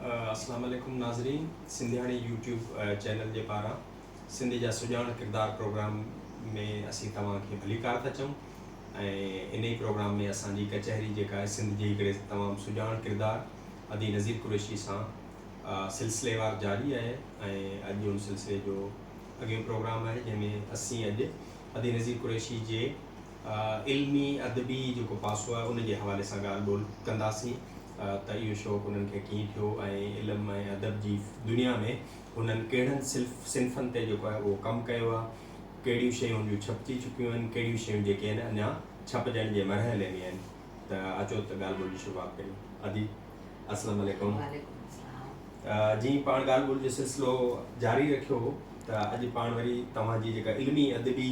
अस्सलाम वालेकुम नाज़रीन। सिंधियाणी यूट्यूब चैनल जे पारां सिंधी जा सुञाण किरदार प्रोग्राम में असीं तव्हांखे भली कार था चऊं ऐं इन ई प्रोग्राम में असांजी कचहरी जेका आहे सिंध जे हिकिड़े तमामु सुञाण किरदार अदी नज़ीर कुरैशी सां सिलसिलेवार जारी आहे ऐं अॼु उन सिलसिले जो अॻियो प्रोग्राम आहे जंहिंमें असीं अॼु अदी नज़ीर कुरैशी जे इल्मी अदबी जेको पासो आहे उन जे हवाले सां ॻाल्हि ॿोल कंदासीं त इहो शौक़ु उन्हनि खे कीअं थियो ऐं इल्मु ऐं अदब जी दुनिया में हुननि कहिड़नि सिन्फ़नि ते जेको आहे उहो कमु कयो आहे, कहिड़ियूं शयूं जूं छपिजी चुकियूं आहिनि, कहिड़ियूं शयूं जेके आहिनि अञा छपजण जे मरहले में आहिनि। त अचो त ॻाल्हि ॿोल जी शुरूआति कयूं। अदी अस्सलाम वालेकुम। जीअं पाण ॻाल्हि ॿोल जो सिलसिलो जारी रखियो हो त अॼु पाण वरी तव्हांजी जेका इल्मी अदबी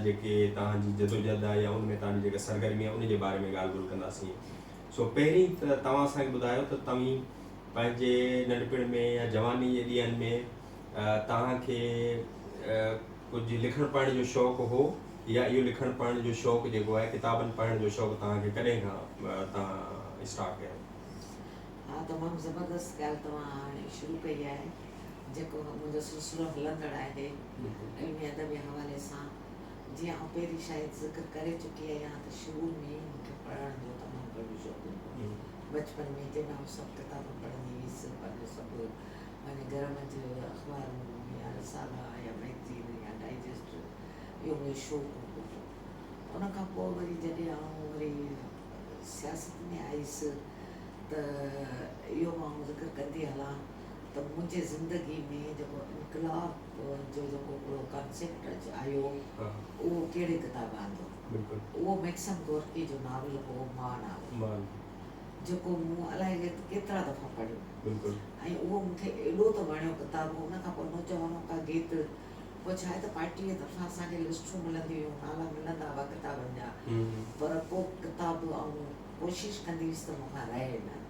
जेके तव्हांजी जदोजहद आहे या उनमें तव्हांजी जेका सरगर्मी आहे उन जे बारे में ॻाल्हि ॿोल कंदासीं। सो पहिरीं त तव्हां असांखे ॿुधायो त तव्हीं पंहिंजे नंढपिण में या जवानी जे ॾींहंनि में तव्हांखे कुझु लिखणु पढ़ण जो शौक़ु हो या इहो लिखणु पढ़ण जो शौक़ु जेको आहे किताबनि पढ़ण जो शौक़ु तव्हांखे कॾहिं खां तव्हां स्टार्ट कयो? हाँ, तमामु ज़बरदस्त ॻाल्हि तव्हां हाणे शुरू कई आहे। जेको मुंहिंजो सिलसिलो हलंदड़ आहे इल्मी अदब जे हवाले सां, जीअं आउं पहिरीं शायदि ज़िक्र करे चुकी आहियां त शुरू में मूंखे पढ़ण जो तमामु घणो शौक़ु हुओ। बचपन में जंहिं महिल सभु किताब पढ़ंदी हुअसि, पंहिंजो सभु पंहिंजे घर मंझि अख़बारूं या रसाला या मैगज़ीन या डाइजेस्ट, इहो मुंहिंजो शौक़ु हुओ। उन खां पोइ वरी जॾहिं आउं वरी सियासत में आयसि त इहो मां ज़िक्र कंदी हलां त मुंहिंजे ज़िंदगी में जेको इनकलाब जो जेको हिकिड़ो कॉन्सेप्ट आयो उहो कहिड़े किताब आंदो, उहो मैक्सम गोर्की जो नावल हो मां नावल, जेको मूं अलाए केतिरा दफ़ा पढ़ियो ऐं उहो मूंखे एॾो त वणियो किताब। उन खां पोइ नौजवानों का गीत, पोइ छा आहे त पार्टीअ जी तरफ़ां असांखे लिस्टूं मिलंदियूं हुयूं, नाला मिलंदा हुआ किताबनि जा, पर पोइ किताब आउं कोशिशि कंदी हुअसि त मूंखां रहे न।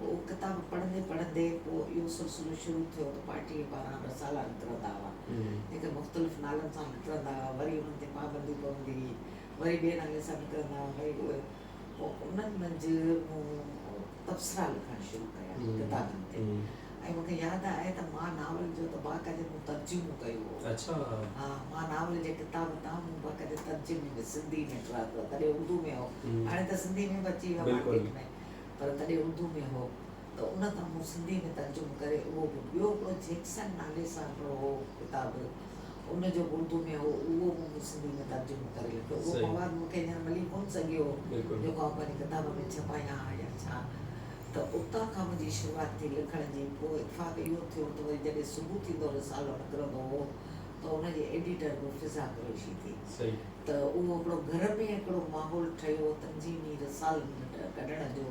उहो किताब पढ़ंदे पढ़ंदे पोइ इहो सिलसिलो शुरू थियो त पार्टीअ पारां रसाला निकिरंदा हुआ, जेके मुख़्तलिफ़ नालनि सां निकिरंदा हुआ, वरी उन्हनि ते पाबंदी पवंदी हुई, वरी ॿिए नाले सां निकिरंदा हुआ, वरी उहे पोइ उन्हनि मंझि मूं तबसरा लिखणु शुरू कया किताबनि ते। ऐं मूंखे यादि आहे त मां नावल जो त बाक़ाइदे मूं तर्जुमो कयो हो। अच्छा। हा, मां नावल जे किताब तां मूं बाक़ाइदे तर्जुमे में सिंधी में ट्रांसलेट, तॾहिं उर्दू में हो, हाणे त सिंधी में बि अची वियो मार्केट में, पर तॾहिं उर्दू में हो, त उन तां मूं सिंधी में तर्जुमो करे उहो बि। ॿियो हिकिड़ो जैक्सन नाले सां हिकिड़ो हो किताबु, उनजो उर्दू में हो, उहो बि मूं सिंधी में तर्जुमो करे लिखियो। उहो मवाद मूंखे हींअर मिली कोन सघियो जेको आउं पंहिंजी किताब में छपायां या छा, त उतां खां मुंहिंजी शुरूआति थी लिखण जी। पोइ इतफ़ाक़ इहो थियो त वरी जॾहिं सुबुह थींदो रसालो निकिरंदो हो त उनजी एडिटर बि फिज़ा कुरैशी थी, त उहो हिकिड़ो घर में हिकिड़ो माहौल ठहियो तंज़ीमी रसाल कढण जो।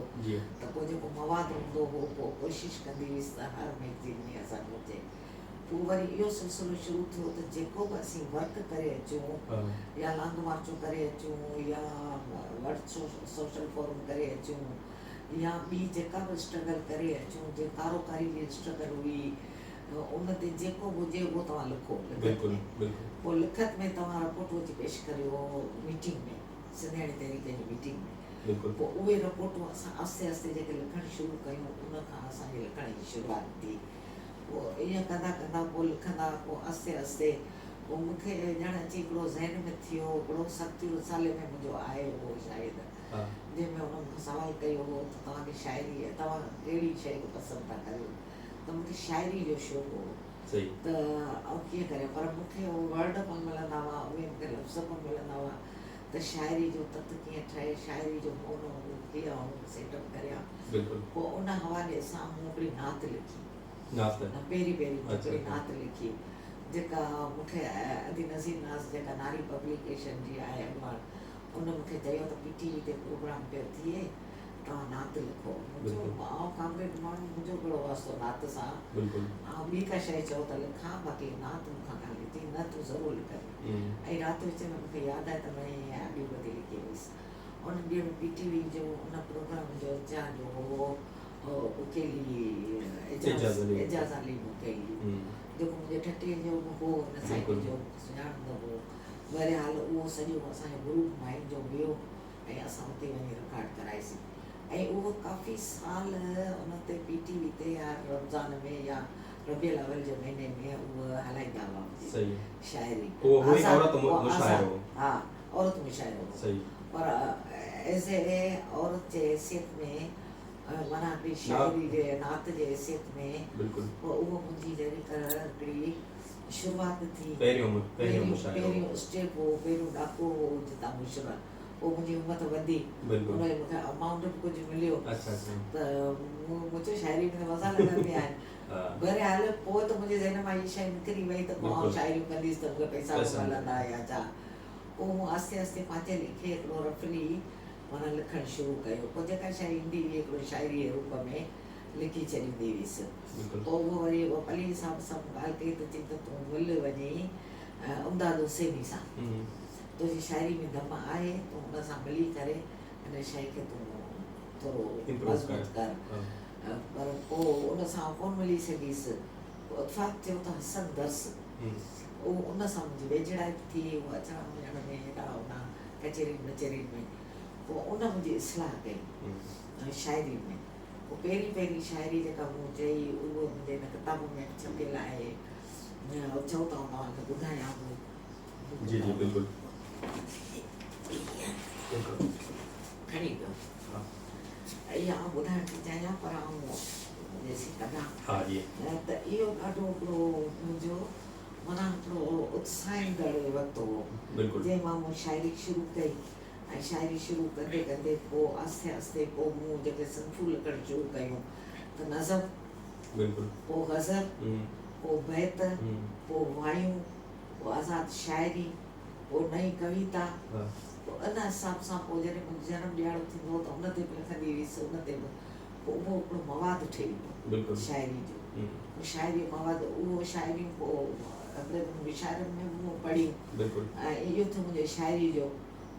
त पोइ जेको मवादु हूंदो हो पोइ कोशिशि कंदी हुअसि त हर मैगज़ीन में असांजो हुजे। पोइ वरी इहो सिलसिलो शुरू थियो त जेको बि असीं वर्क करे अचूं या लांग मार्चूं करे अचूं या वर्ड सोशल फोरम करे अचूं या ॿी जेका बि स्ट्रगल करे अचूं, जीअं कारोकारी जी स्ट्रगल हुई, उन ते जेको बि हुजे उहो तव्हां लिखो लिखत में। पोइ लिखत में तव्हां रिपोर्टूं अची पेश करियो मीटिंग में, सिंधियाणी तहरीक जी मीटिंग में। पोइ उहे रिपोर्टूं असां आस्ते आस्ते जेके लिखणु शुरू कयूं उन खां असांजे लिखण जी शुरूआति थी। पोइ ईअं कंदा कंदा पोइ लिखंदा, पोइ आस्ते आस्ते पोइ मूंखे ॼण अची हिकिड़ो ज़हन में थियो, हिकिड़ो सत्य रसाले में मुंहिंजो आहे उहो शायदि, जंहिंमें उन मूंखां सवालु कयो हो त तव्हांखे शाइरी आहे, तव्हां कहिड़ी शइ खे पसंदि था करियो, त मूंखे शाइरी जो शौक़ु हो। त आउं कीअं करियां, पर मूंखे उहो वर्ड कोन मिलंदा हुआ, उहे मूंखे लफ़्ज़ कोन मिलंदा हुआ त शाइरी जो तत कीअं ठहे, शाइरी जो मोन कीअं आउं सेटअप करियां। पोइ उन हवाले सां मूं हिकिड़ी नात लिखी, पहिरीं हिकिड़ी नात लिखी जेका मूंखे अदी नज़ीर नाज़ जेका नारी पब्लिकेशन जी आहे अॻवान, उन मूंखे चयो त PTV ते प्रोग्राम पियो थिए, तव्हां नात लिखो। मुंहिंजो आउं कामरेड माण्हू, मुंहिंजो कहिड़ो वास्तो नात सां, ऐं ॿी का शइ चओ त लिखां, बाक़ी नात मूंखां कान लिखी, न तूं ज़रूरु लिख। ऐं राति विच में मूंखे यादि आहे त मां ईअं अॻी वधी लिखी हुअसि। उन ॾींहुं PTV जो उन प्रोग्राम जो इंचार्ज हो उकेली एजाज़ अली मुकेली, जेको मुंहिंजे ठटीअ जो हो, हुन साइड जो सुञाणंदो हो। बहरहाल उहो सॼो असांजो ग्रुप माइंड जो वियो ऐं असां उते वञी रिकॉर्ड कराईसीं। ऐं उहो काफ़ी साल उन ते PTV ते या रमज़ान में या रबियुल अव्वल जे महीने में उहा हलाईंदा हुआ सही शायरी वो वही आज़ाद- औरत वो मुशाइरो आज़ाद- हाँ औरत मुशाइरो सही और एज ए औरत जे हैसियत में माना हिकिड़ी शाइरी जे नात जे हैसियत में बिल्कुल उहो मुंहिंजी जहिड़ी तरह हिकिड़ी शुरूआत थी पहिरियों मुशाइरो पहिरियों स्टेप हो पहिरियों ॾाको हो जितां मुशरा पोइ मुंहिंजी उमत वधी बिल्कुल उनजो मूंखे अमाउंट बि कुझु मिलियो अच्छा अच्छा त मुंहिंजो शाइरी में मज़ा लॻंदी आहे बहरहाल पोइ त मुंहिंजे ज़हन मां इहा शइ निकिरी वई त पोइ बिल्कुल। शाइरियूं कंदीसि त मूंखे पैसा पैसा मिलंदा या छा पोइ मूं आस्ते आस्ते पंहिंजे लिखे हिकिड़ो रफली माना लिखणु शुरू कयो पोइ जेका शइ ईंदी हुई हिकिड़ो शाइरी जे रूप में लिखी छॾींदी हुअसि बिल्कुल पोइ उहो वरी उहो पली साहिब सां ॻाल्हि कई त चई त तूं मिल वञी उमदाद हुसैनी सां तुंहिंजी शाइरी में दम आहे तूं हुन सां मिली करे हिन शइ खे तूं थोरो Improve मज़बूत कर पर पोइ उन सां कोन मिली सघीसि इतफ़ाक़ थियो त हसन दर्स उहो उन सां मुंहिंजी वेझड़ाई थी उहो अचण वञण में हेॾा उन कचेरियुनि वचेरियुनि में पोइ उन मुंहिंजी इस्लाह कई शाइरी में पोइ पहिरीं शाइरी जेका मूं चई उहो मुंहिंजे हिन किताब में छपियल आहे चओ त तव्हांखे ॿुधायां जी जी बिल्कुल खणी पियो इहा आउं ॿुधाइण थी चाहियां पर आउं जेसी कढां हाँ जी त इहो ॾाढो हिकिड़ो मुंहिंजो माना हिकिड़ो उत्साहींदड़ वक़्तु हो बिल्कुल जंहिं मां मूं शाइरी शुरू कई ऐं शाइरी शुरू कंदे कंदे पोइ आस्ते आस्ते पोइ मूं जेके सिंफू लिखणु शुरू कयूं त नज़म बिल्कुल पोइ गज़ल पोइ बैत पोइ वायूं पोइ आज़ाद शाइरी पोइ नई कविता पोइ इन हिसाब सां पोइ जॾहिं मुंहिंजो जनमु ॾियारो थींदो हो त उन ते बि लिखंदी हुअसि उन ते बि पोइ उहो हिकिड़ो मवादु ठही वियो बिल्कुल शाइरी जो शाइरी मवादु उहो शाइरियूं पोइ विशारनि में मूं पढ़ियूं बिल्कुल ऐं इहो थियो मुंहिंजे शाइरी जो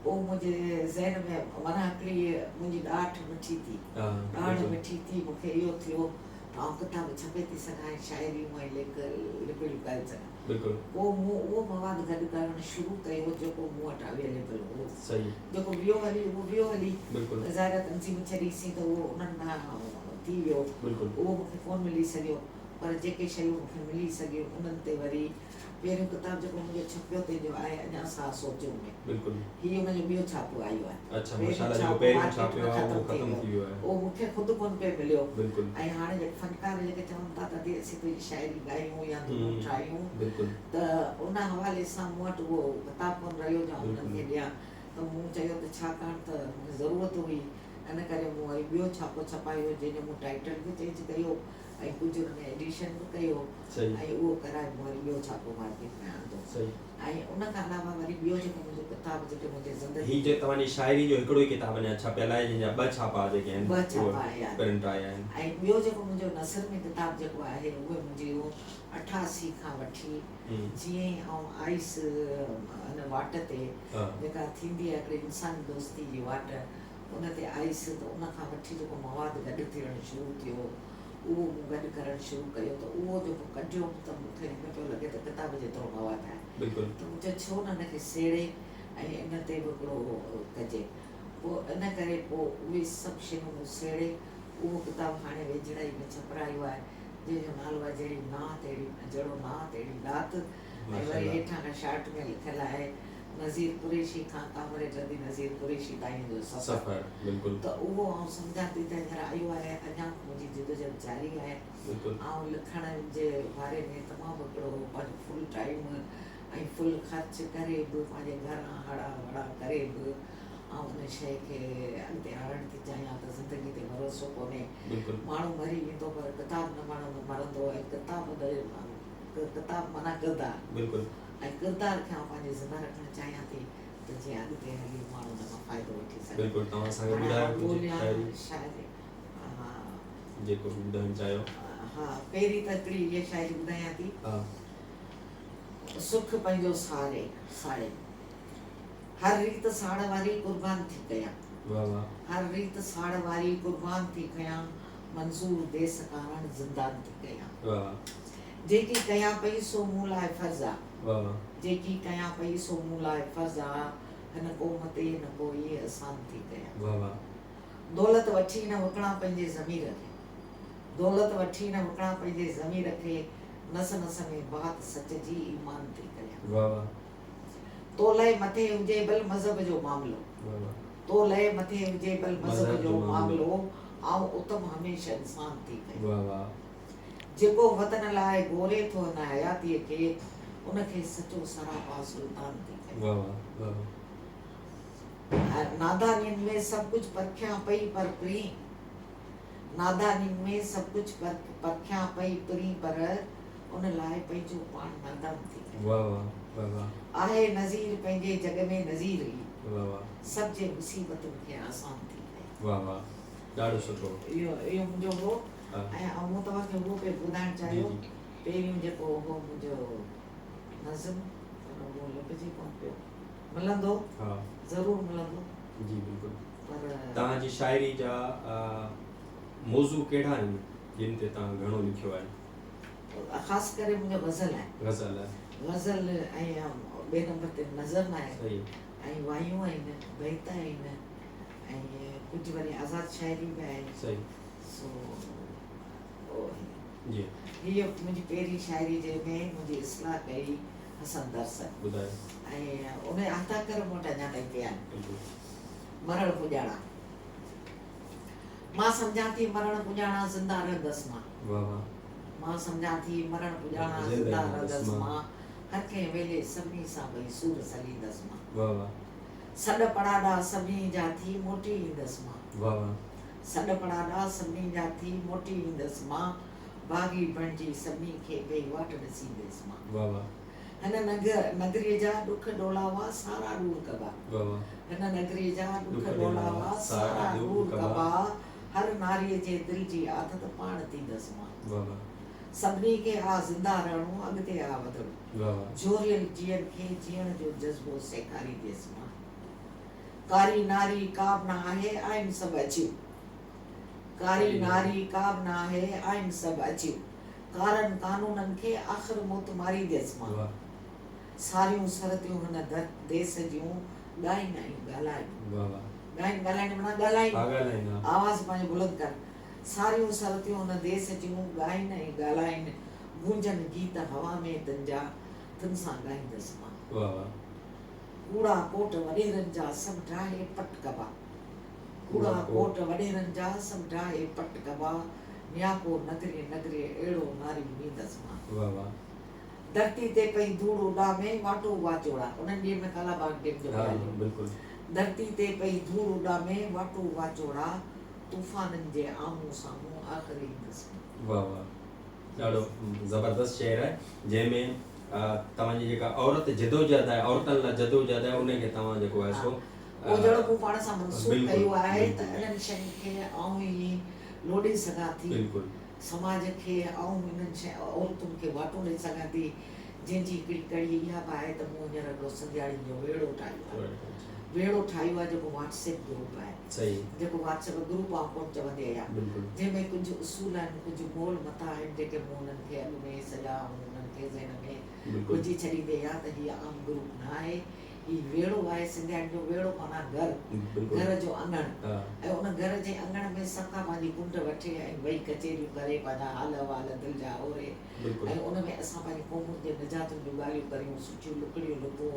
पोइ मुंहिंजे ज़हन में माना हिकिड़ी मुंहिंजी ॾाढ मिठी थी ॾाढ मिठी थी मूंखे इहो थियो त आउं किताब छपे थी सघां शाइरियूं ऐं लिखड़ियूं करे सघां बिल्कुल पोइ मूं उहो मवादु गॾु करणु शुरू कयो जेको मूं वटि अवेलेबल हो सही जेको वियो हली उहो वियो हली बिल्कुल ज़ाहिर तंज़ीम छॾीसीं त उहो उन्हनि खां थी वियो बिल्कुल उहो मूंखे कोन मिली सघियो पर जेके शयूं मूंखे मिली सघियूं उन्हनि ते वरी पहिरियों किताबु जेको मुंहिंजो छपियो तंहिंजो आहे अञा साह सोचियो में बिल्कुल हीअ हुनजो ॿियो छापो आयो आहे अच्छा माशाल्लाह जो पहिरियों छापियो आहे उहो ख़तमु ख़त्म थी वियो आहे उहो मूंखे ख़ुदि कोन पियो मिलियो बिल्कुल ऐं हाणे जेके फनकार जेके चवनि था त असीं तुंहिंजी शाइरी ॻायूं या तूं ठाहियूं बिल्कुल त उन हवाले सां मूं वटि उहो किताबु कोन रहियो जो उन्हनि खे ॾियां त मूं चयो त छाकाणि त मूंखे ज़रूरत हुई इन करे मूं वरी ॿियो छापो छपायो जंहिंजो मूं टाइटल बि चेंज कयो ऐं कुझु हुन में एडिशन बि कयो ऐं उहो कराए मूं वरी ॿियो छापो मार्केट में आंदो ऐं उन खां अलावा वरी ॿियो जेको मुंहिंजो किताबु जेके मुंहिंजे ज़िंदगी ही जे तव्हांजी शाइरी जो हिकिड़ो ई किताब अञा छपियल आहे जंहिंजा ॿ छापा जेके आहिनि ॿ छापा आया आहिनि प्रिंट आया आहिनि ऐं ॿियो जेको मुंहिंजो नसर में किताबु जेको आहे उहे मुंहिंजी 88 खां वठी जीअं ई आउं आयुसि हिन वाट ते जेका थींदी आहे हिकिड़ी इंसानी दोस्ती जी वाट उन ते आयुसि त उन खां वठी जेको मवादु गॾु थियणु शुरू थियो उहो मूं गॾु करणु शुरू कयो त उहो जेको कढियो त मूंखे हीअं पियो लॻे त किताब जेतिरो मवादु आहे बिल्कुल त मूं चयो छो न हिनखे सेड़े ऐं इन ते बि हिकिड़ो कजे पोइ इन करे पोइ उहे सभु शयूं मूं सेड़े उहो किताबु हाणे वेझड़ाई में छपरायो आहे जंहिंजो नालो आहे जहिड़ी नात अहिड़ी जहिड़ो नात अहिड़ी रात ऐं वरी हेठां खां शार्ट में लिखियलु आहे नज़ीर कुरैशी खां कामरे जदी नज़ीर कुरैशी ताईं जो सफ़र बिल्कुल त उहो आउं सम्झां थी त हींअर आयो आहे अञा मुंहिंजी जिदोजहद जारी आहे बिल्कुल ऐं लिखण जे बारे में तमामु हिकिड़ो पंहिंजो फुल टाइम ऐं फुल ख़र्च करे बि पंहिंजे घरां हड़ा वड़ा करे बि ऐं उन शइ खे अॻिते आणणु थी चाहियां त ज़िंदगी ते भरोसो कोन्हे माण्हू मरी वेंदो पर किताबु न माण्हू न मरंदो ऐं किताबु माना किरदार बिल्कुल ऐं किरदार खे आउं पंहिंजे ज़िंदा रखणु चाहियां थी त जीअं अॻिते हली माण्हू हुन मां फ़ाइदो वठी सघे बिल्कुल तव्हां असांखे ॿुधायो कुझु शाइरी हा जेको ॿुधाइणु चाहियो हा पहिरीं त हिकिड़ी इहा शाइरी ॿुधायां थी सुख पंहिंजो साड़े हर रीत साड़ वारी कुर्बान थी कयां वाह वाह हर रीत साड़ वारी कुर्बान थी कयां मंज़ूर देस कारण ज़िंदान थी कयां वाह जेकी कयां पई सो मूं लाइ फर्ज़ आहे वाह जेकी कयां पई सो मूं लाइ फर्ज़ आहे हिन क़ौम ते न को आसान थी कयां वाह वाह दौलत वठी न विकिणां पंहिंजे ज़मीर खे दौलत वठी न विकिणा पंहिंजे ज़मीर खे नस नस में बात सच जी ईमान थी करियां। वाह वाह। तो लय मथे हुजे बल मज़हब जो मामलो, वाह वाह। तो लय मथे हुजे बल मज़हब जो मामलो, आऊं उतम हमेशह इंसान थी करियां। वाह वाह। जेको वतन लाइ गोरे थो हिन हयातीअ खे, उनखे सचो सरापा सुल्तान थी करियां। वाह वाह वाह। नादानियुनि में सभु कुझु परखियां पई पर प्री, नादानियुनि में सभु कुझु परखियां पई प्री पर उन लाइ पंहिंजो पाण नादान थी करियां। वाह वाह वाह वाह। आहे नज़ीर पंहिंजे जग में नज़ीर ई, वाह वाह। सभ जे मुसीबतुनि खे आसान थी करियां। वाह वाह। ॾाढो सुठो। इहो मुंहिंजो हो। ऐं मूं तव्हांखे उहो पियो ॿुधाइणु चाहियो, पहिरियों जेको हो मुंहिंजो नज़म, उहो लिखिजी कोन पियो, मिलंदो ज़रूरु मिलंदो। जी बिल्कुलु। पर तव्हांजी शाइरी जा मौज़ू कहिड़ा आहिनि जिन ते तव्हां घणो लिखियो आहे? ख़ासि करे मुंहिंजो गज़ल आहे। गज़ल आहे। गज़ल ऐं ॿिए नंबर ते नज़म आहे। सही। ऐं वायूं आहिनि, बैत आहिनि, ऐं कुझु वरी आज़ाद शाइरी बि आहे। सही। सो जी। हीअ मुंहिंजी पहिरीं शाइरी जंहिंमें मुंहिंजी इस्लाह कई हसन दरसन। ॿुधायो। ऐं उन हस्ताक्षर मूं वटि अञा ताईं पिया आहिनि। मरण पुॼाणा। मां सम्झां थी मरण पुॼाणा ज़िंदा रहंदसि मां। वाह वाह। मां सम्झां थी मरण पुॼाणा ज़िंदा रहंदसि मां, हर कंहिं वेले सभिनी सां भई सूर सलींदसि मां। वाह वाह। सॾ पड़ाॾा सभिनी जा थी मोटी ईंदसि मां। वाह वाह। सॾ पड़ाॾा सभिनी जा थी मोटी ईंदसि मां, भागी बणिजी सभिनी खे ॿई वाट ॾसींदसि मां। वाह वाह। हिन नगरीअ जा ॾुख ॾोलावा सारा दूर कबा। वाह वाह। हिन नगरीअ जा ॾुख ॾोलावा सारा दूर कबा, हर नारीअ जे दिलि जी आदत पाण थींदसि मां। वाह वाह। सभिनी खे आ ज़िंदा रहणो, अॻिते आ वधणो। वाह वाह। जोरियल जीअनि खे जीअण जो जज़्बो सेखारींदसि मां। कारी नारी का बि न आहे, आहिनि सभु अचियूं। कारी नारी का बि न आहे, आहिनि सभु अचियूं। कारनि कानूननि खे आख़िर मौत मारींदसि मां। वाह। सारियूं सरतियूं हिन देश जूं ॻाईनि ऐं ॻाल्हाइनि। वाह वाह। ॻाईनि ॻाल्हाइनि माना ॻाल्हाइनि, आवाज़ पंहिंजो बुलंद कर। सारियूं सरतियूं हिन देश जूं ॻाईनि ऐं ॻाल्हाइनि, गूंजनि गीत हवा में तिन जा, तिन सां ॻाईंदसि मां। वाह वाह। कूड़ा कोट वॾेरनि जा सभु ढाहे पट कबा। कूड़ा कोट वॾेरनि जा सभु ढाहे पट कबा, नियापो नगरे नगरे अहिड़ो नारी वींदसि मां। वाह वाह। धरती ते पई धूड़ उॾामे वाटो वाचोड़ा, उन्हनि ॾींहंनि में कालाबाग डैम जो ॻाल्हि। बिल्कुलु। धरती ते पई धूड़ उॾामे वाटो वाचोड़ा, तूफ़ाननि जे आम्हूं साम्हूं आख़िरी ईंदसि। वाह वाह। ॾाढो ज़बरदस्त शेर आहे जंहिंमें तव्हांजी जेका औरत जदोजहद आहे, औरतुनि लाइ जदोजहद आहे, उनखे तव्हां जेको आहे सो उहो जहिड़ो मूं पाण सां मनसूख़ कयो आहे त इन्हनि शयुनि खे आऊं ई लोॾे सघां थी। बिल्कुलु। समाज खे आऊं इन्हनि औरतुनि खे वाटो ॾेई सघां थी, जंहिंजी हिकिड़ी कड़ी इहा बि आहे त मूं हींअर हिकिड़ो संध्याड़ियुनि जो वेड़ो ठाहियो आहे। वेड़ो ठाहियो आहे जेको व्हाट्सएप ग्रुप आहे। सही। जेको व्हाट्सएप ग्रुप आहे कोन चवंदी आहियां, जंहिंमें कुझु उसूल आहिनि, कुझु मोल मथा आहिनि, जेके मूं उन्हनि खे अॻु में सॼा उन्हनि खे ज़हन में विझी छॾींदी आहियां त हीअ आम ग्रुप न आहे, हीउ वेड़ो आहे। सिंधियानि जो वेड़ो माना घर जो अङण, ऐं उन घर जे अङण में सभु पंहिंजी कुंड वठे ऐं वेही कचेरियूं करे पंहिंजा हाल अहिवाल दिलि जा ओरे, ऐं उन में असां पंहिंजी क़ौमुनि जे निजातुनि जूं ॻाल्हियूं करियूं, सुठियूं लुकड़ियूं लिखूं,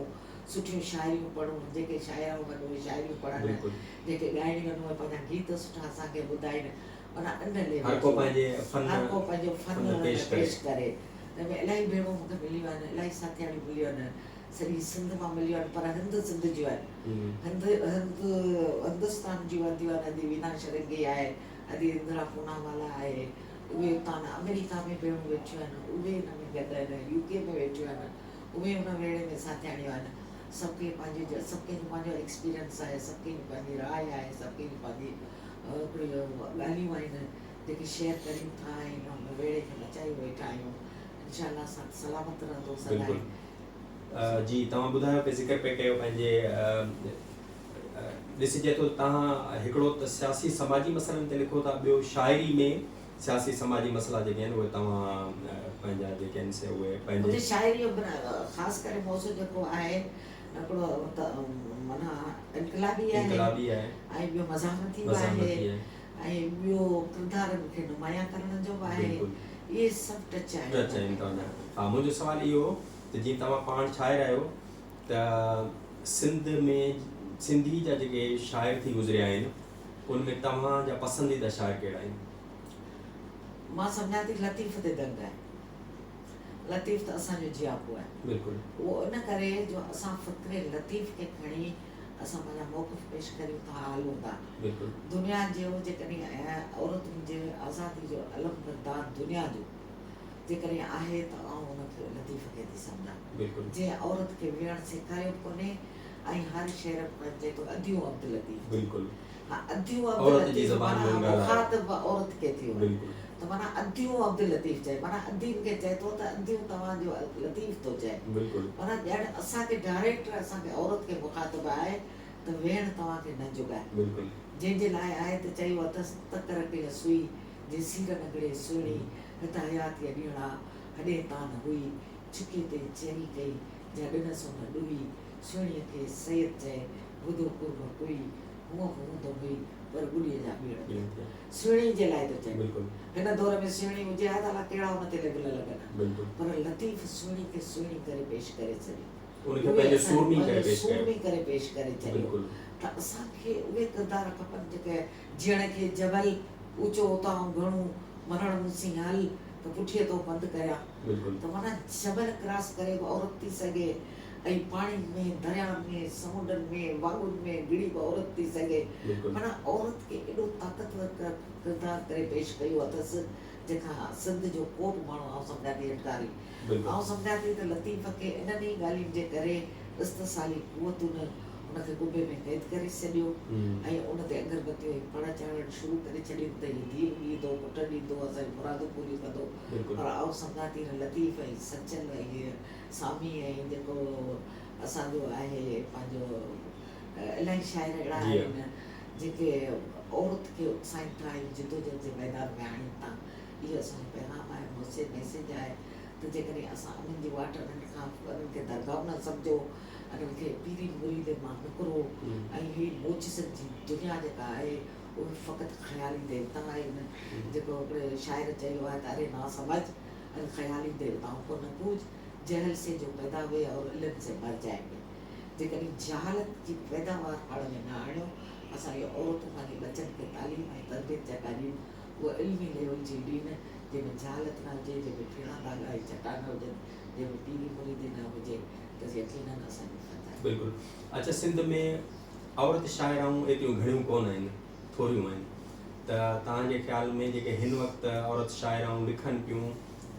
सुठियूं शाइरियूं पढ़ूं, जेके शाइर वञो उहे शाइरियूं पढ़नि, जेके ॻाइणी वञो उहे पंहिंजा गीत सुठा असांखे ॿुधाइनि, माना इन लेवल हर को पंहिंजो फन पेश करे। तंहिंमें इलाही भेणूं मूंखे मिलियूं आहिनि, इलाही साथियाड़ियूं मिलियूं आहिनि, सॼी सिंध मां मिलियूं आहिनि, पर हिंद सिंध जूं आहिनि। हिंदुस्तान जूं वधियूं आहिनि। अदी वीना शरंगी आहे, अदी इंदिरा पूनावाला आहे, उहे हुतां अमेरिका में भेणूं वेठियूं आहिनि, उहे हिन में गॾु आहिनि, यूके में वेठियूं आहिनि, उहे हुन वेड़े में साथियाड़ियूं आहिनि। सभु कंहिं सभु कंहिंजो पंहिंजो एक्सपीरियंस आहे, सभु कंहिंजी पंहिंजी राय आहे, सभु कंहिंजी पंहिंजी ॻाल्हियूं आहिनि जेके शेयर करियूं था ऐं हुन वेड़े खे बचाई वेठा आहियूं। इंशाअल्लाह सलामत रहंदो सदाईं। जी तव्हां ॿुधायो पिया, ज़िक्र पिया कयो पंहिंजे ॾिसिजे थो तव्हां हिकिड़ो त सियासी समाजी मसइलनि ते लिखो था, ॿियो शाइरी में सियासी समाजी मसइला जेके आहिनि उहे तव्हां पंहिंजा जेके आहिनि से उहे पंहिंजे शाइरी ख़ासि करे मौज़ू जेको आहे हिकिड़ो माना इनकलाबी आहे ऐं ॿियो मज़ाक़ती आहे, ऐं ॿियो किरदारनि खे नुमायां करण जो बि आहे। इहे सभु टच आहिनि तव्हांजा। हा, मुंहिंजो सुवालु इहो त जीअं तव्हां पाण शाइर आहियो त सिंध में सिंधी जा जेके शाइर थी गुज़रिया आहिनि उनमें तव्हांजा पसंदीदा शाइर कहिड़ा आहिनि? मां सम्झां थी लतीफ़ ते दंग आहे। लतीफ़ त असांजो जियापो आहे। बिल्कुलु। उहो इन करे जो असां फ़िक्रे लतीफ़ खे खणी असां पंहिंजा मौक़िफ़ पेश करियूं था, हलूं था। दुनिया जो जेकॾहिं औरतुनि जे आज़ादी जो अलमबरदार दुनिया जो जेकॾहिं आहे त आउं उनखे लतीफ़ खे थी सम्झां। जंहिं औरत खे वेहण सेखारियो कोन्हे ऐं हर शहर में चए थो अदियूं अब्दुल लतीफ़। बिल्कुलु। हा, अदियूं अब्दुल लतीफ़ माना मुखातिब औरत खे थी वञे त माना अदियूं अब्दुल लतीफ़ चए, माना अदीन खे चए थो त अदियूं तव्हांजो लतीफ़ थो चए। माना ॼण असांखे डायरेक्ट असांखे औरत खे मुखातिब आहे त वेहण तव्हांखे न जुगाए। जंहिंजे लाइ आहे त चयो अथसि तकर कई सुई जे सीर नगड़े सुहिणी हित हयाती ॾींहड़ा हॾे तान हुई छुके ते चेरी कई जा ॾिन सो न ॾुई सुहिणीअ खे सैद चए ॿुधो कुर्ब कोई हूअं हूंदो हुई पर गुड़ीअ जा ॿीड़ सुहिणी जे लाइ थो चए। हिन दौर में सुहिणी हुजे हा त अलाए कहिड़ा हुन ते लेबल लॻनि, पर लतीफ़ सुहिणी खे सुहिणी करे पेश करे छॾी, सूरमी करे पेश करे छॾियो। त असांखे उहे किरदार खपनि जेके जीअण खे जबल ऊचो उतां घणो मरण मूंसी हल त पुठीअ तो बंदि करियां। त माना जबल क्रॉस करे औरत थी सघे ऐं पाणी में दरिया में समुंडनि में वागुनि में गिड़ी बि औरत थी सघे। माना औरत खे एॾो ताक़तवर किरदार करे पेश कयो अथसि जंहिंखां सिंध जो को बि माण्हू आउं सम्झां थी इनकारी। आउं सम्झां थी त लतीफ़ खे इन्हनि ई ॻाल्हियुनि जे करे इस्तिसाली कुवतुनि उनखे कुबे में क़ैद करे छॾियो ऐं उन ते अगरबत्तियूं पड़ चाढ़णु शुरू करे छॾियूं त हीउ धीउ ॾींदो पुट ॾींदो असांजी मुरादूं पूरियूं कंदो। पर आउं सम्झां थी न लतीफ़ ऐं सचल ऐं सामी ऐं जेको असांजो आहे पंहिंजो इलाही शाइर अहिड़ा आहिनि जेके औरत खे उत्साहित था ऐं जिदोजहद जे मैदान में आणीनि था। इहो असांजो पैगाम आहे, मैसेज आहे त जेकॾहिं असां उन्हनि जी वाट उन्हनि खां उन्हनि खे दरगाह न सम्झो, उन्हनि खे पीरी मुरीद मां निकिरो ऐं हीअ मोजिज़नि जी दुनिया जेका आहे उहे फ़क़ति ख़याली देवता आहिनि। जेको हिकिड़े शाइर चयो आहे त अरे ना समझ ऐं ख़याली देवताओं को न पूज जहल से जो पैदा हुए और इल्म से मर जाएंगे। जेकॾहिं जहालत जी पैदावार पाण में न आणियो, असां इहो औरतूं पंहिंजे बचनि खे तालीम ऐं तरबियत जेका ॾियूं उहा इल्मी लेवल जी ॾियनि जंहिंमें जहालत न हुजे, जंहिंमें टीणा दाॻा ऐं चट्टान हुजनि, जंहिंमें पीरी मुरीदी न हुजे त यकीनन असांजी फत आहे। बिल्कुलु। अच्छा, सिंध में औरत शाइराऊं एतिरियूं घणियूं कोन आहिनि, थोरियूं आहिनि, त तव्हांजे ख़्याल में जेके हिन वक़्तु औरत शाइराऊं लिखनि पियूं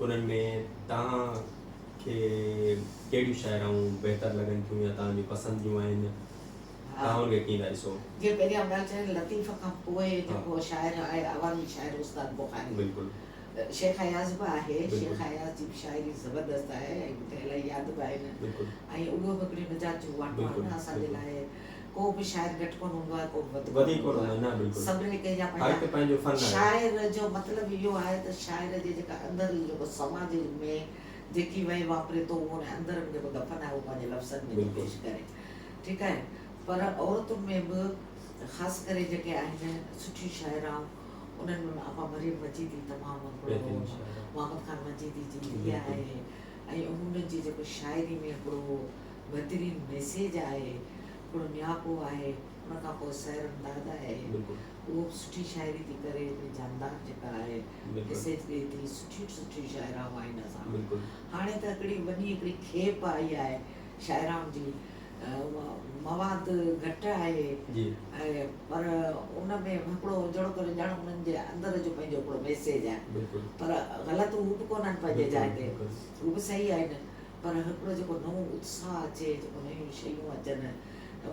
उन्हनि में तव्हांखे कहिड़ियूं शाइराऊं बहितर लॻनि थियूं या तव्हांजी पसंदि जूं आहिनि? तव्हां उनखे कीअं था ॾिसो? जीअं पहिरियां ॻाल्हि चई लतीफ़ खां पोइ जेको शाइर आहे अवामी शाइर उस्ताद बुखारी। बिल्कुलु। शेख हयाज़ बि आहे, शेख हयाज़ जी बि शाइरी ज़बरदस्त आहे ऐं मूंखे इलाही यादि बि आहिनि ऐं उहो बि हिकिड़ी मिजाज जो वाटो आहे न असांजे लाइ। को बि शाइर घटि कोन हूंदो आहे, को बि वधीक कोन हूंदो आहे, सभिनी कंहिंजा पंहिंजा। शाइर जो मतिलबु इहो आहे त शाइर जे जेका अंदरि जेको समाज में जेकी वई वापरे थो उहो अंदरि में जेको दफ़न आहे उहो पंहिंजे लफ़्ज़नि में पेश करे, ठीकु आहे। पर औरतुनि में बि ख़ासि करे जेके आहिनि सुठियूं शाइराऊं उन्हनि में आपा मरियम मजीदी तमामु मोहम्मद खान मजीदी जी धीअ आहे ऐं उन्हनि जी जेको शाइरी में हिकिड़ो बहितरीनु मैसेज आहे, हिकिड़ो नियापो आहे। उन खां पोइ सैरंदाद आहे, उहो बि सुठी शाइरी थी करे, जानदार जेका आहे मैसेज ॾिए थी, सुठियूं सुठियूं शाइराऊं आहिनि असां। हाणे त हिकिड़ी वॾी हिकिड़ी खेप आई आहे शाइराउनि जी, मवाद घटि आहे ऐं पर उन में हिकिड़ो जहिड़ो करे ॼण उन्हनि जे अंदरि जो पंहिंजो हिकिड़ो मैसेज आहे। पर ग़लति हू बि कोन्हनि पंहिंजे जाइ ते, हू बि सही आहिनि, पर हिकिड़ो जेको नओं उत्साह अचे, जेको नयूं शयूं अचनि।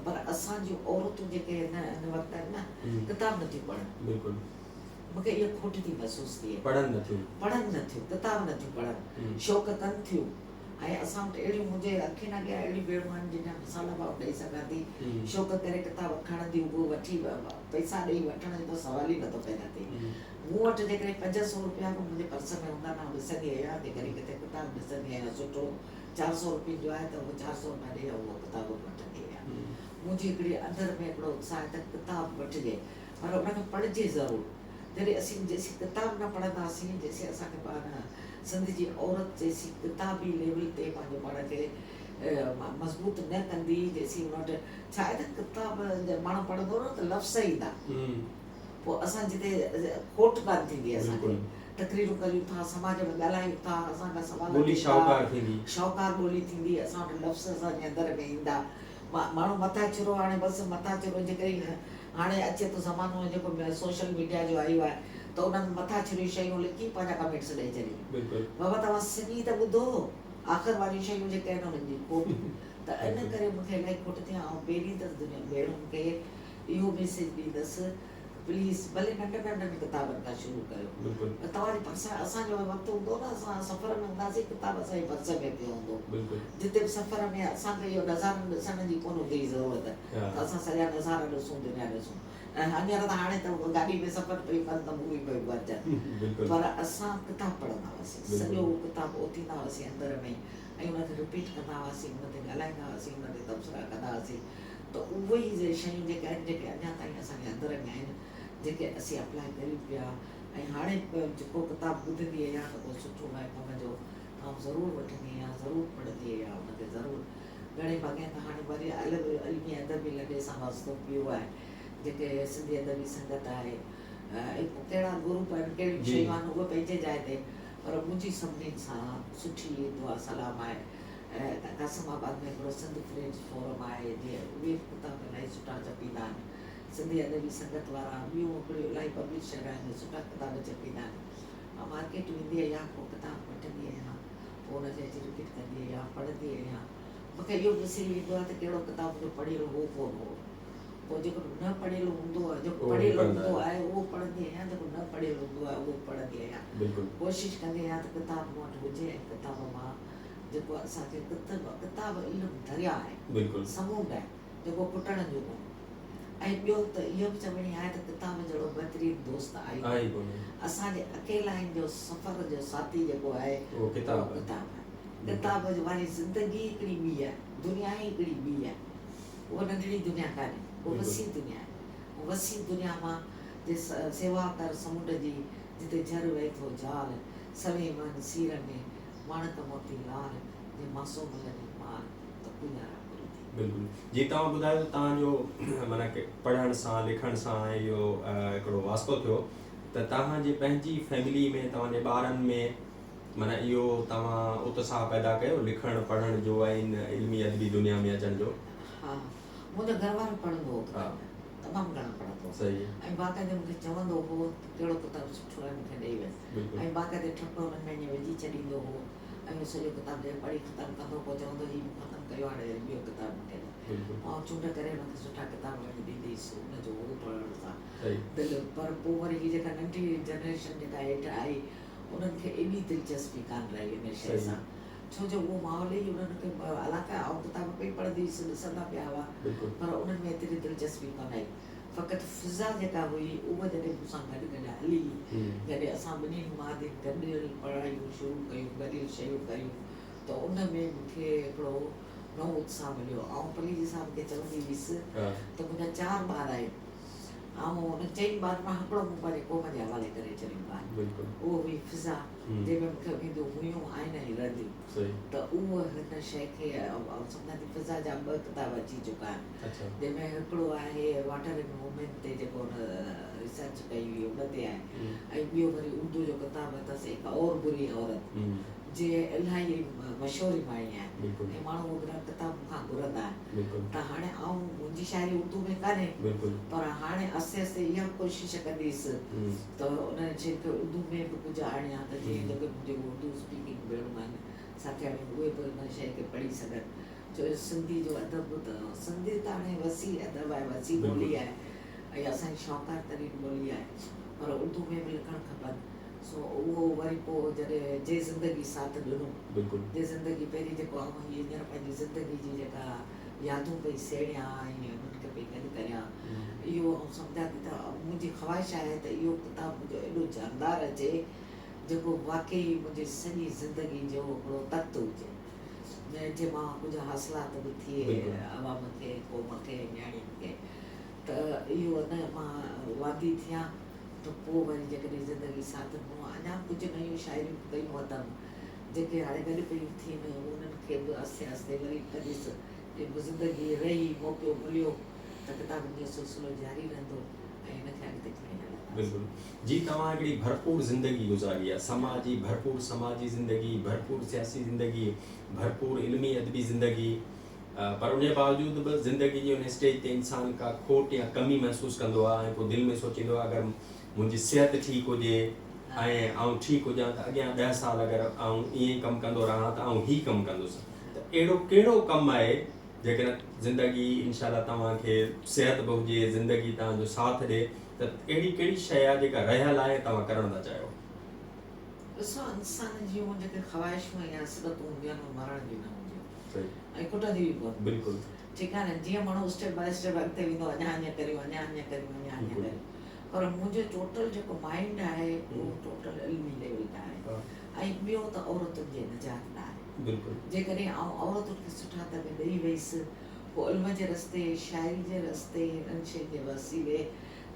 पर असांजूं औरतूं जेके हिन वक़्तु आहिनि न किताब नथियूं पढ़नि। मूंखे इहा खोट थी महसूसु थिए, पढ़नि नथियूं, किताब नथियूं पढ़नि, शौक़ु कनि थियूं। ऐं असां वटि अहिड़ियूं मुंहिंजे अखियुनि अॻियां अहिड़ियूं भेणूं आहिनि जिन मिसाल भाव ॾेई सघां थी। शौक़ु करे किताब खणंदियूं, उहो वठी पैसा ॾेई वठण जो त सवाल ई नथो पैदा थिए। मूं वटि जेकॾहिं 500 रुपया बि मुंहिंजे पर्स में हूंदा न, ॾिसंदी आहियां जेकॾहिं किथे किताब ॾिसंदी आहियां सुठो 400 रुपये जो आहे त उहो 400 रुपया ॾेई उहो किताब वठंदी आहियां। मुंहिंजी हिकिड़ी अंदरि में हिकिड़ो उत्साह त किताब वठिजे, पर उनखे पढ़िजे ज़रूरु। जॾहिं असीं जेसीं किताब न पढ़ंदासीं, जेसीं असांखे पाण सिंध जी औरत जेसीं किताबी लेवल ते पंहिंजो पाण खे मज़बूत न कंदी, जेसीं उन वटि छा आहे त किताब माण्हू पढ़ंदो न त लफ़्ज़ ईंदा, पोइ असां जिते खोट कान थींदी असांखे, तकरीरूं कयूं था, समाज में ॻाल्हायूं था, असांजा सवाल ॿोली शाहूकार ॿोली थींदी, असां वटि लफ़्ज़ असांजे अंदर में ईंदा। माण्हू मथां चिरो, हाणे बसि मथां चिरो जे करे हाणे अचे थो ज़मानो जेको सोशल मीडिया जो आयो आहे, त उन्हनि मथां चिरी शयूं लिखी पंहिंजा कमेंट्स ॾेई छॾी। बाबा तव्हां सिंधी त ॿुधो, आख़िर वारियूं शयूं जेके आहिनि उन्हनि जी खोट। त इन करे मूंखे इलाही खोट थी। ऐं पहिरीं त दुनिया भेणुनि खे इहो मैसेज ॾींदसि, प्लीज़ भले नंढनि किताबनि खां शुरू कयो। तव्हांजे भरिसां असांजो वक़्तु हूंदो न, असां सफ़र में हूंदासीं, किताब असांजे भरिस में पियो हूंदो, जिते बि सफ़र में असांखे इहो नज़ारा ॾिसण जी कोन हूंदी ज़रूरत, त असां सॼा नज़ारा ॾिसूं, दुनिया ॾिसूं। ऐं हींअर त हाणे त गाॾी में सफ़र पियूं कनि त मूवी पियूं अचनि, पर असां किताब पढ़ंदा हुआसीं, सॼो किताब ओतींदा हुआसीं अंदर में, ऐं उनखे रिपीट कंदा हुआसीं, उन ते ॻाल्हाईंदा हुआसीं, उन ते तबसरा कंदा हुआसीं। त उहे ई शयूं जेके आहिनि, जेके अञा ताईं असांजे अंदर में आहिनि, जेके असीं अप्लाई कयूं पिया। ऐं हाणे जेको किताब ॿुधंदी आहियां त पोइ सुठो आहे कम जो, ऐं ज़रूरु वठंदी आहियां, ज़रूरु पढ़ंदी आहियां उनखे ज़रूरु। घणे भाङे त हाणे वरी अलॻि इल्मी अदबी लॾे सां वास्तो पियो आहे, जेके सिंधी अदबी संगत आहे, कहिड़ा ग्रुप आहिनि, कहिड़ियूं शयूं आहिनि, उहे पंहिंजे जाइ ते, पर मुंहिंजी सभिनीनि सां सुठी दुआ सलाम आहे। कासिमाबाद में हिकिड़ो सिंध फ्रेंड्स फोरम आहे, जीअं उहे किताब इलाही सुठा छपींदा आहिनि, सिंधी अदबी संगत वारा, ॿियूं हिकिड़ियूं इलाही पब्लिशर आहिनि, सुठा किताब छपींदा आहिनि। ऐं मार्केट वेंदी आहियां, पोइ किताब वठंदी आहियां, पोइ उनखे अची रिपीट कंदी आहियां, पढ़ंदी आहियां। मूंखे इहो ॾिसी ईंदो आहे त कहिड़ो किताब मुंहिंजो पढ़ियलु हो कोन हो, पोइ जेको न पढ़ियलु हूंदो आहे, जेको पढ़ियलु हूंदो आहे उहो पढ़ंदी आहियां, जेको न पढ़ियलु हूंदो आहे उहो पढ़ंदी आहियां। कोशिशि कंदी आहियां त किताब मूं वटि हुजे, ऐं किताब मां जेको असांखे किताब इल्मु दरिया आहे, समुंड आहे, जेको पुटण जो कोन्हे। ऐं ॿियो त इहो बि चवणी आहे त किताब जहिड़ो बहितरीनु दोस्त आहे असांजे अकेला आहिनि, जो सफ़र जो साथी जेको आहे उहो किताब आहे। किताब वारी ज़िंदगी हिकिड़ी ॿी आहे, दुनिया ई हिकिड़ी ॿी आहे, उहा नंढड़ी दुनिया कान्हे, उहा वसी दुनिया आहे। वसी दुनिया मां जे सेवा कर समुंड जी, जिते झर वहे थो जाल, सवे मन सीर में माणक मोती लाल, जे मासूम लॻे माल त गुज़ारा गुरू थी। बिल्कुलु जी, तव्हां ॿुधायो तव्हांजो माना पढ़ण सां लिखण सां इहो हिकिड़ो वास्तो थियो, त तव्हांजे पंहिंजी फैमिली में, तव्हांजे ॿारनि में माना इहो तव्हां उत्साह पैदा कयो लिखण पढ़ण जो ऐं इल्मी अदबी दुनिया में अचण जो? हा, मुंहिंजो घरवारो पढ़ंदो हो, तमामु घणो पढ़ंदो हो, ऐं बाक़ाइदे मूंखे चवंदो हो कहिड़ो किताबु सुठो आहे मूंखे ॾेई वञ, ऐं बाक़ाइदे ठप हुननि में ईअं विझी छॾींदो हो, ऐं सॼो किताबु जे पढ़ी ख़तमु कंदो, पोइ चवंदो हीउ ख़तमु कयो, हाणे ॿियो किताबु मूंखे ॾियो, ऐं चूंड करे हुनखे सुठा किताब वठी ॾींदीसि हुनजो उहो पढ़ण सां दिलि। पर पोइ वरी हीअ जेका नंढी जनरेशन जेका हेठि आई, उन्हनि खे एॾी दिलचस्पी कान रही इन शइ सां, छो जो उहो माहौल ई उन्हनि खे हालांकि आउं किताब पई पढ़ंदी हुअसि, ॾिसंदा पिया हुआ, पर उन्हनि में एतिरी दिलचस्पी कान आई। फ़क़ति फिज़ा जेका हुई उहा जॾहिं मूंसां गॾु गॾु हली, जॾहिं असां ॿिन्हिनि मादियुनि गॾु पढ़ायूं शुरू कयूं, गॾु शयूं कयूं, त उन में मूंखे हिकिड़ो नओं उत्साह मिलियो। ऐं पलीजी साहिब खे चवंदी हुअसि त मुंहिंजा 4 ॿार आहिनि, ऐं उन 4 ॿार मां हिकिड़ो मूं पंहिंजे क़ौम जे हवाले करे छॾियो आहे, उहो हुई फिज़ा, जंहिंमें मूंखे वेंदो हुयूं आहिनि ऐं रदियूं, त उहो हिन शइ खे सम्झां थी। फिज़ा जा 2 किताब अची चुका आहिनि, जंहिंमें हिकिड़ो आहे वाटर इन मूवमेंट ते, जेको रिसर्च कई हुई उन ते आहे, ऐं ॿियो वरी उर्दू जो किताबु अथसि हिकु और बुरी औरत, जे इलाही मशहूरी माणी आहे, ऐं माण्हू उहो किताब मूंखां घुरंदा आहिनि। त हाणे आउं मुंहिंजी शाइरी उर्दू में कान्हे, पर हाणे आस्ते आस्ते इहा कोशिशि कंदीसि त उन शइ खे उर्दू में बि कुझु आणियां, त जीअं जेके मुंहिंजे उर्दू स्पीकिंग भेणूं आहिनि साथियाणियूं, उहे बि उन शइ खे पढ़ी सघनि, छो जो सिंधी जो अदब त सिंधी त हाणे वसी अदब आहे, वसी ॿोली आहे, ऐं असांजी शाहूकार तरीन ॿोली आहे, पर उर्दू में बि लिखणु खपनि। सो उहो वरी पोइ जॾहिं जे ज़िंदगी साथ ॾिनो, जे ज़िंदगी पहिरीं जेको आउं हींअर पंहिंजी ज़िंदगी जी जेका यादूं पई सेड़ियां ऐं उन्हनि खे पई गॾु करियां, इहो आउं सम्झां थी त मुंहिंजी ख़्वाहिश आहे त इहो किताबु मुंहिंजो एॾो जानदार अचे, जेको वाक़ई मुंहिंजी सॼी ज़िंदगी जो हिकिड़ो तत्व हुजे, जंहिं मां कुझु हासिलात बि थिए आवाम खे, क़ौम खे, न्याणियुनि खे। त इहो न मां वादी थियां त पोइ वरी जेकॾहिं ज़िंदगी साथ ॾिनो अञा कुझु नयूं शायरियूं कयूं अथमि जेके हाणे गॾु पियूं थियनि उन्हनि खे बि आस्ते आस्ते वरी कॾहिं जेको ज़िंदगी रही मौक़ो मिलियो त किताबनि जो सिलसिलो जारी रहंदो ऐं हिनखे अॻिते खणी हलंदासीं। बिल्कुलु जी, तव्हां हिकिड़ी भरपूर ज़िंदगी गुज़ारी आहे, समाजी भरपूर समाजी ज़िंदगी, भरपूर सियासी ज़िंदगी, भरपूर इल्मी अदबी ज़िंदगी, पर उनजे बावजूदि बि ज़िंदगी जी उन स्टेज ते इंसान का खोट या कमी महसूसु कंदो आहे ऐं पोइ दिलि में सोचींदो आहे अगरि मुंहिंजी सिहत ठीकु हुजे ऐं आउं ठीकु हुजां त अॻियां 10 साल अगरि आउं ईअं कमु कंदो रहां त आउं हीउ कमु कंदुसि। त अहिड़ो कहिड़ो कमु आहे जेकॾहिं ज़िंदगी इंशाअल्लाह तव्हांखे सिहत बि हुजे, ज़िंदगी तव्हांजो साथ ॾिए, त अहिड़ी कहिड़ी शइ आहे जेका रहियल आहे तव्हां करणु था चाहियो? ॾिसो इंसान जूं जेके ख़्वाहिशूं या हसरतूं हूंदियूं आहिनि मरण जी न हूंदियूं ऐं कुटंदी बि कोन। बिल्कुलु ठीकु आहे न, जीअं माण्हू स्टेप बाय स्टेप अॻिते वेंदो अञा हीअं करियो अञा हीअं करियो अञा हीअं करियो, पर मुंहिंजो टोटल जेको माइंड आहे उहो टोटल इल्मी लेवल ते आहे। ऐं ॿियो त औरतुनि जे निजात लाइ आहे। बिल्कुलु जेकॾहिं आउं औरतुनि खे सुठा तरह ॾेई वईसि पोइ इल्म जे रस्ते शाइरी जे रस्ते इन्हनि शयुनि जे वसीले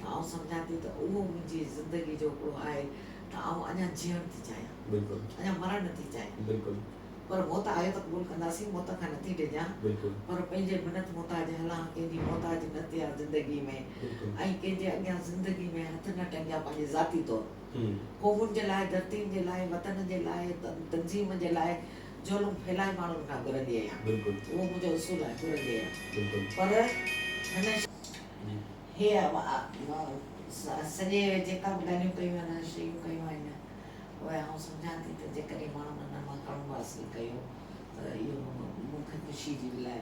त आउं सम्झां थी त उहो मुंहिंजी ज़िंदगी जो हिकिड़ो आहे त आउं अञा जीअणु थी चाहियां, बिल्कुलु अञा मरणु नथी चाहियां। बिल्कुलु पर मौत आयो त क़बूल कंदासीं, मौत खां नथी डिॼां, बिल्कुलु पर पंहिंजे मिनत मोहताज हलां, कंहिंजी मोहताज न थियां ज़िंदगी में ऐं कंहिंजे अॻियां ज़िंदगी में हथ न टंगिया पंहिंजे ज़ाती तौर क़ौमुनि जे लाइ, धरतीनि जे लाइ, वतन जे लाइ, तंज़ीम जे लाइ जुल्म फैलाए माण्हुनि खां घुरंदी आहियां। उहो मुंहिंजो उसूल आहे, घुरंदी आहियां। पर हिन हे सॼे जेका बि ॻाल्हियूं कयूं आहिनि, शयूं कयूं आहिनि, उहे आउं सम्झां थी त जेकॾहिं माण्हुनि अञा मां कड़ो हासिल कयो त इहो मूंखे ख़ुशी जी बि लाइ।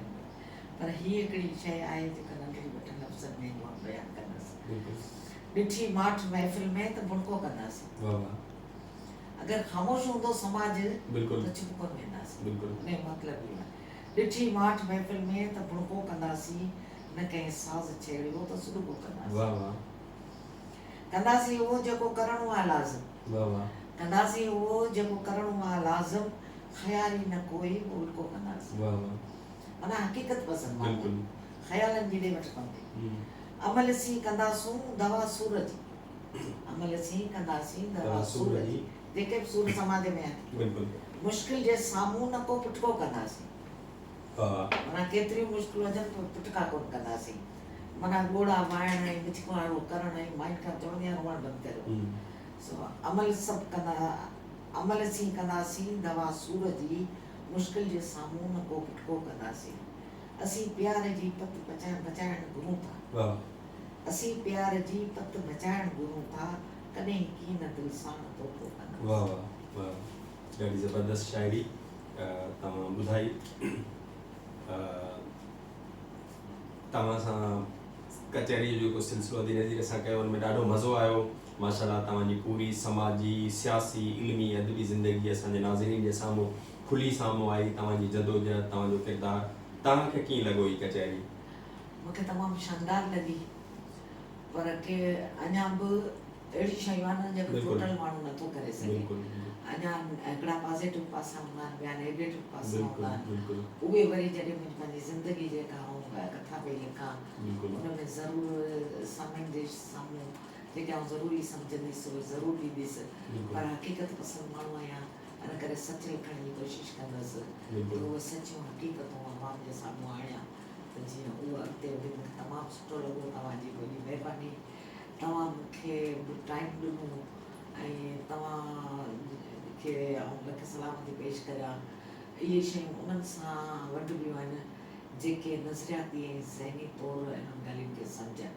पर हीअ हिकिड़ी शइ आहे जेका नंढड़ी वॾनि लफ़्ज़नि में मां बयानु कंदसि। ॾिठी माठ महफ़िल में त बुणको कंदासीं, अगरि ख़ामोश हूंदो समाज त चुप कोन वेंदासीं। उन जो मतिलबु इहो आहे, ॾिठी माठ महफ़िल में त बुणको कंदासीं, न कंहिं साज़ छेड़ियो त सुॾिको कंदासीं। कंदासीं उहो जेको करणो आहे लाज़िम, कंदासीं उहो जेको करणो आहे लाज़िम, ख़याली न कोई उल्को कंदासीं। माना हक़ीक़त पसंदि माण्हू ख़यालनि जी ॾे वठि कंदे अमल सी कंदासूं दवा सूर जी, अमल सी कंदासीं दवा सूर जी, जेके बि सूर समाज में आहे। मुश्किल जे साम्हूं न को पुठको कंदासीं, माना केतिरियूं मुश्किलूं अचनि पोइ पुटका कोन कंदासीं। माना ॻोड़ा वाइण ऐं मिचकारो करण ऐं माइनि खां चवंदी आहियां रोअण बंदि करियो। अमल सभु कंदा, अमल सी कंदासीं दवा सूर जी, मुश्किल जे साम्हूं न को पुठको कंदासीं। असीं प्यार जी पत बचाइण घुरूं था, असीं प्यार जी पत बचाइण घुरूं था, कॾहिं कीअं न दिलि सां तोतो कंदासीं। वाह वाह वाह, ॾाढी ज़बरदस्त शाइरी तव्हां ॿुधाई। तव्हां सां कचहरी जो जेको सिलसिलो धीरे धीरे असां कयो, हुनमें ॾाढो मज़ो आयो। माशाअल्लाह तव्हांजी पूरी समाजी, सियासी, इल्मी, अदबी ज़िंदगी असांजे नाज़रीन जे साम्हूं खुली साम्हूं आई। तव्हांजी जदोजहद, तव्हांजो किरदारु, तव्हांखे कीअं लॻो हीअ कचहरी? मूंखे तमामु शानदार लॻी, पर के अञा बि अहिड़ी शयूं आहिनि जेको टोटल माण्हू नथो करे सघे। अञा हिकिड़ा पॉज़िटिव पासा हूंदा आहिनि, ॿिया नेगेटिव पासा हूंदा आहिनि। उहे वरी जॾहिं मुंहिंजी पंहिंजी ज़िंदगी जेका कथा पई लिखां, उनमें ज़रूरु साम्हूं जे साम्हूं जेके आउं ज़रूरी सम्झंदसि उहे ज़रूरु ॾींदसि। पर हक़ीक़त पसंदि माण्हू आहियां, इन करे सच लिखण जी कोशिशि कंदसि त उहे सचियूं हक़ीक़तूं आवाम जे साम्हूं आणियां, त जीअं उहो अॻिते वधी। मूंखे तमामु सुठो लॻो, तव्हांजी वॾी महिरबानी, तव्हां मूंखे टाइम ॾिनो ऐं तव्हांखे आउं लख सलाम थी पेश करियां। इहे शयूं उन्हनि सां वंडिबियूं आहिनि जेके नज़रियाती ऐं ज़हनी तौरु इन्हनि ॻाल्हियुनि खे सम्झनि।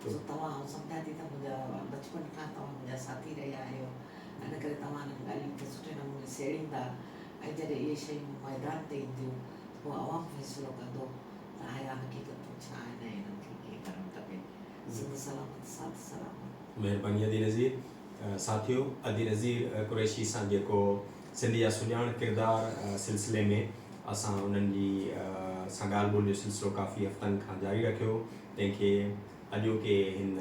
सो तव्हां सम्झां थी त मुंहिंजा बचपन खां तव्हां मुंहिंजा साथी रहिया आहियो, इन करे तव्हां इन्हनि ॻाल्हियुनि खे सुठे नमूने सेड़ींदा, ऐं जॾहिं इहे शयूं मैदान ते ईंदियूं पोइ आवाम फ़ैसिलो कंदो त आया हक़ीक़तूं छा आहिनि ऐं इन्हनि खे कीअं करणु खपे। ज़िंद सलामत, साथ सलामत। महिरबानी अदी नज़ीर। साथियो, अदी नज़ीर कुरैशी सां जेको सिंधी जा सुञाण किरदार सिलसिले में असां उन्हनि जी सां ॻाल्हि ॿोल जो सिलसिलो काफ़ी हफ़्तनि खां जारी रखियो, तंहिंखे अॼोके हिन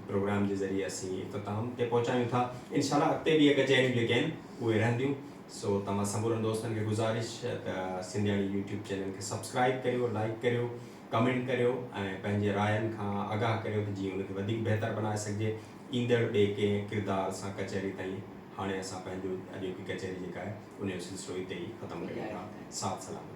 प्रोग्राम जे ज़रिए असीं इख़्तिताम ते पहुचायूं था। इंशाअल्लाह अॻिते बि कचहरियूं जेके आहिनि उहे रहंदियूं। सो तव्हां समूरनि दोस्तनि खे गुज़ारिश त सिंधियाणी यूट्यूब चैनल खे सब्सक्राइब करियो, लाइक करियो, कमेंट करियो ऐं पंहिंजे रायनि खां आगाह करियो त जीअं उनखे वधीक बहितर बनाए सघिजे। ईंदड़ ॿिए कंहिं किरदार सां कचहरी ताईं हाणे असां पंहिंजो अॼोकी कचहरी जेका आहे उन जो सिलसिलो हिते ई ख़तमु कयूं था। साथ सलामत।